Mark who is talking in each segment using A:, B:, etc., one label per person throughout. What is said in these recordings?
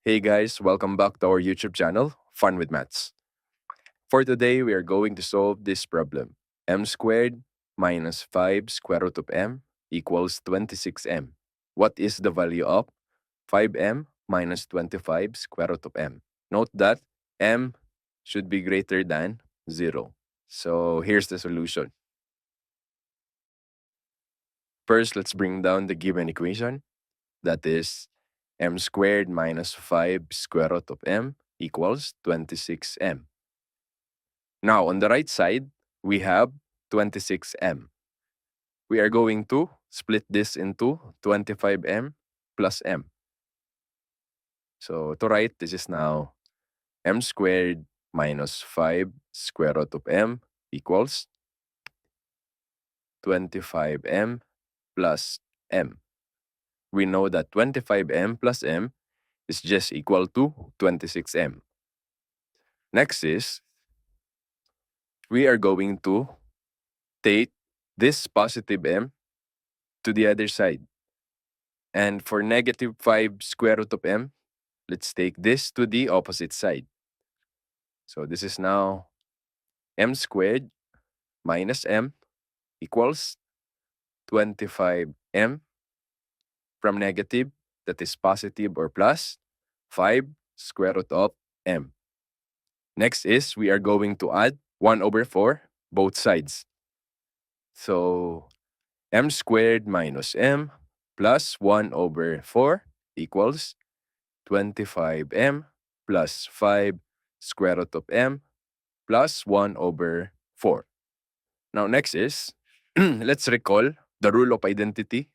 A: Hey guys, welcome back to our YouTube channel, Fun with Maths. For today, we are going to solve this problem. M squared minus 5 square root of m equals 26m. What is the value of 5m minus 25 square root of m? Note that m should be greater than 0. So here's the solution. First, let's bring down the given equation. That is m squared minus 5 square root of m equals 26m. Now, on the right side, we have 26m. We are going to split this into 25m plus m. So to write, this is now m squared minus 5 square root of m equals 25m plus m. We know that 25m plus m is just equal to 26m. Next is, we are going to take this positive m to the other side. And for negative 5 square root of m, let's take this to the opposite side. So this is now m squared minus m equals 25m from negative, that is positive or plus, 5 square root of m. Next is, we are going to add 1 over 4 both sides. So m squared minus m plus 1 over 4 equals 25m plus 5 square root of m plus 1 over 4. Now next is, let's recall the rule of identity.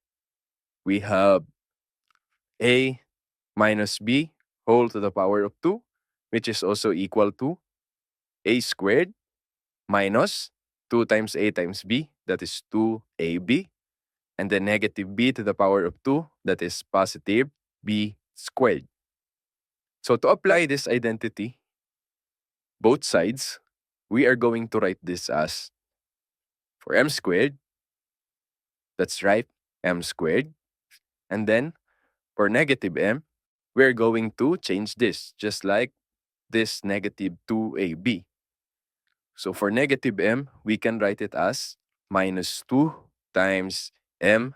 A: We have a minus b whole to the power of 2, which is also equal to a squared minus 2 times a times b, that is 2ab, and then negative b to the power of 2, that is positive b squared. So to apply this identity, both sides, we are going to write this as, for m squared, let's write m squared. And then for negative m, we're going to change this, just like this negative 2ab. So for negative m, we can write it as minus 2 times m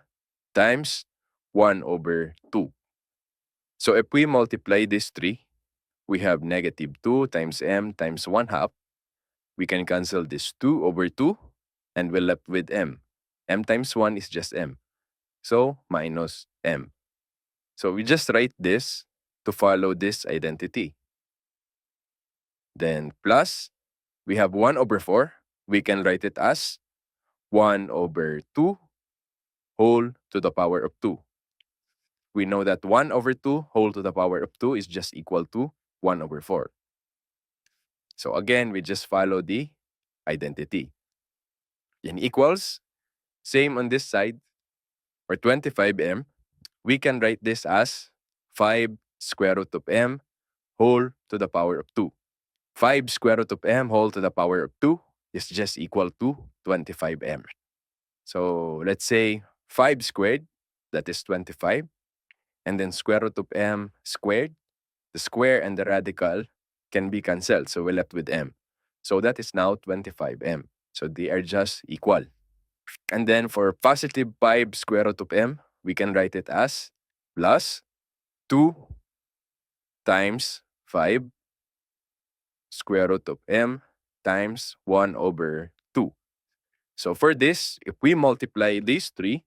A: times 1 over 2. So if we multiply these three, we have negative 2 times m times 1 half. We can cancel this 2 over 2, and we're left with m. M times 1 is just m. So minus m. So we just write this to follow this identity. Then plus, we have 1 over 4. We can write it as 1 over 2 whole to the power of 2. We know that 1 over 2 whole to the power of 2 is just equal to 1 over 4. So again, we just follow the identity. And equals, same on this side, for 25m, we can write this as 5 square root of m whole to the power of 2. 5 square root of m whole to the power of 2 is just equal to 25m. So let's say 5 squared, that is 25, and then square root of m squared, the square and the radical can be cancelled, so we're left with m. So that is now 25m. So they are just equal. And then for positive 5 square root of m, we can write it as plus 2 times 5 square root of m times 1 over 2. So for this, if we multiply these three,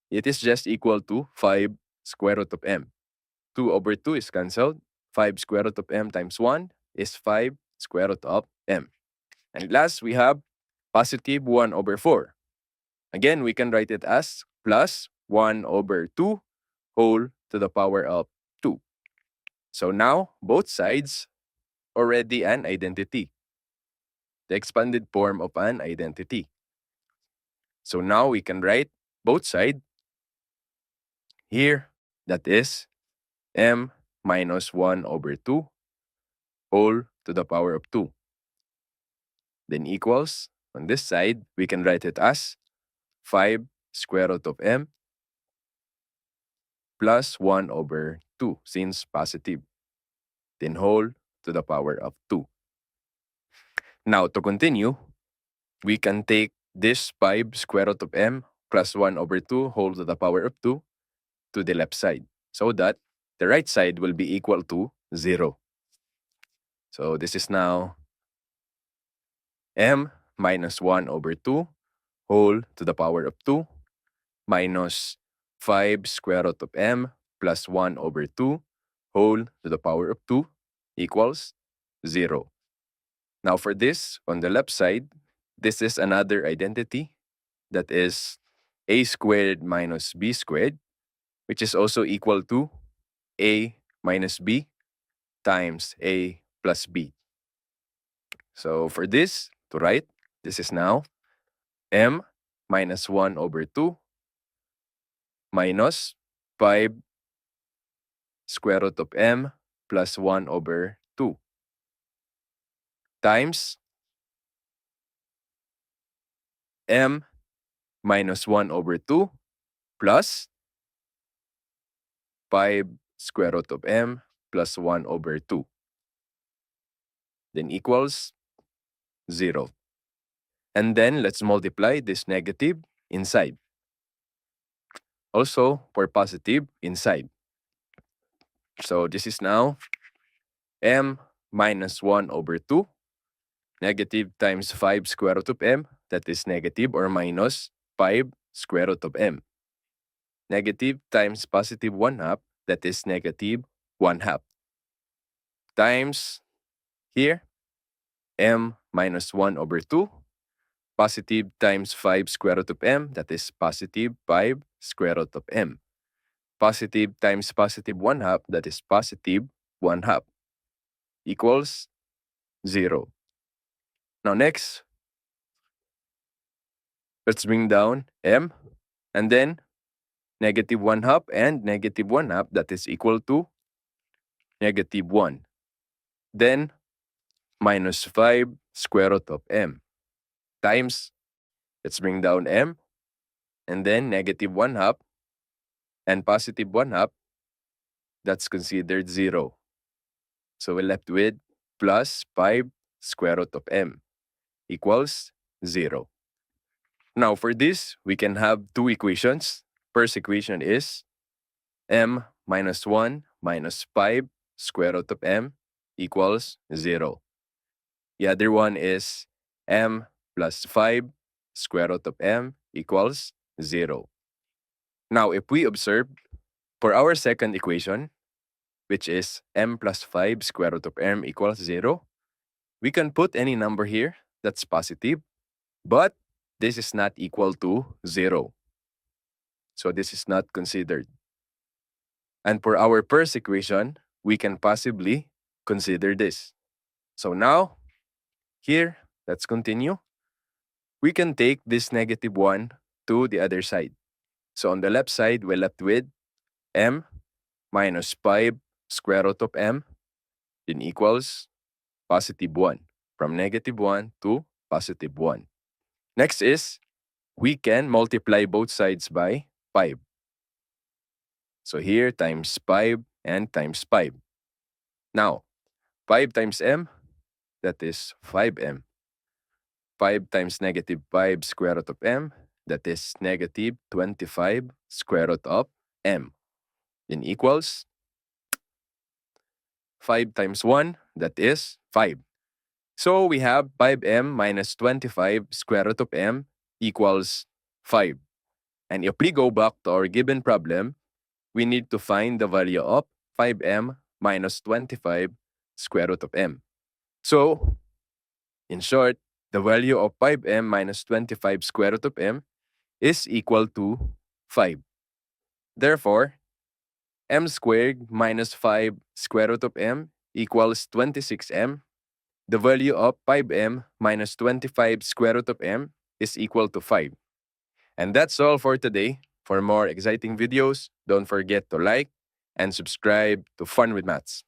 A: it is just equal to 5 square root of m. 2 over 2 is cancelled. 5 square root of m times 1 is 5 square root of m. And last, we have positive 1 over 4. Again, we can write it as plus 1 over 2 whole to the power of 2. So now, both sides already an identity. The expanded form of an identity. So now we can write both sides here, that is m minus 1 over 2 whole to the power of 2. Then equals, on this side, we can write it as 5 square root of m plus 1 over 2, since positive. then whole to the power of 2. Now, to continue, we can take this 5 square root of m plus 1 over 2 whole to the power of 2 to the left side, so that the right side will be equal to 0. So this is now m minus 1 over 2 whole to the power of 2 minus 5 square root of m plus 1 over 2 whole to the power of 2 equals 0. Now for this, on the left side, this is another identity that is a squared minus b squared, which is also equal to a minus b times a plus b. So for this, to write, this is now m minus 1 over 2 minus 5 square root of m plus 1 over 2 times m minus 1 over 2 plus 5 square root of m plus 1 over 2. Then equals 0. And then let's multiply this negative inside. Also for positive inside. So this is now m minus 1 over 2 negative times 5 square root of m, that is negative or minus 5 square root of m. Negative times positive 1 half, that is negative 1 half. Times here, m minus 1 over 2, positive times 5 square root of m, that is positive 5 square root of m. Positive times positive 1 half, that is positive 1 half, equals 0. Now next, let's bring down m, and then negative 1 half and negative 1 half, that is equal to negative 1. Then minus 5 square root of m times, let's bring down m, and then negative 1 half and positive 1 half, that's considered 0. So we're left with plus 5 square root of m equals 0. Now for this, we can have two equations. First equation is m minus 1 minus 5 square root of m equals 0. The other one is m plus 5 square root of m equals 0. Now if we observe, for our second equation, which is m plus 5 square root of m equals 0, we can put any number here that's positive, but this is not equal to 0. So this is not considered. And for our first equation, we can possibly consider this. So now, here, let's continue. We can take this negative 1 to the other side. So on the left side, we're left with m minus 5 square root of m, then equals positive 1. From negative 1 to positive 1. Next is, we can multiply both sides by 5. So here, times 5 and times 5. Now, 5 times m, that is 5m. 5 times negative 5 square root of m, that is negative 25 square root of m. Then equals 5 times 1, that is 5. So we have 5m minus 25 square root of m equals 5. And if we go back to our given problem, we need to find the value of 5m minus 25 square root of m. So, in short, the value of 5m minus 25 square root of m is equal to 5. Therefore, m squared minus 5 square root of m equals 26m. The value of 5m minus 25 square root of m is equal to 5. And that's all for today. For more exciting videos, don't forget to like and subscribe to Fun with Maths.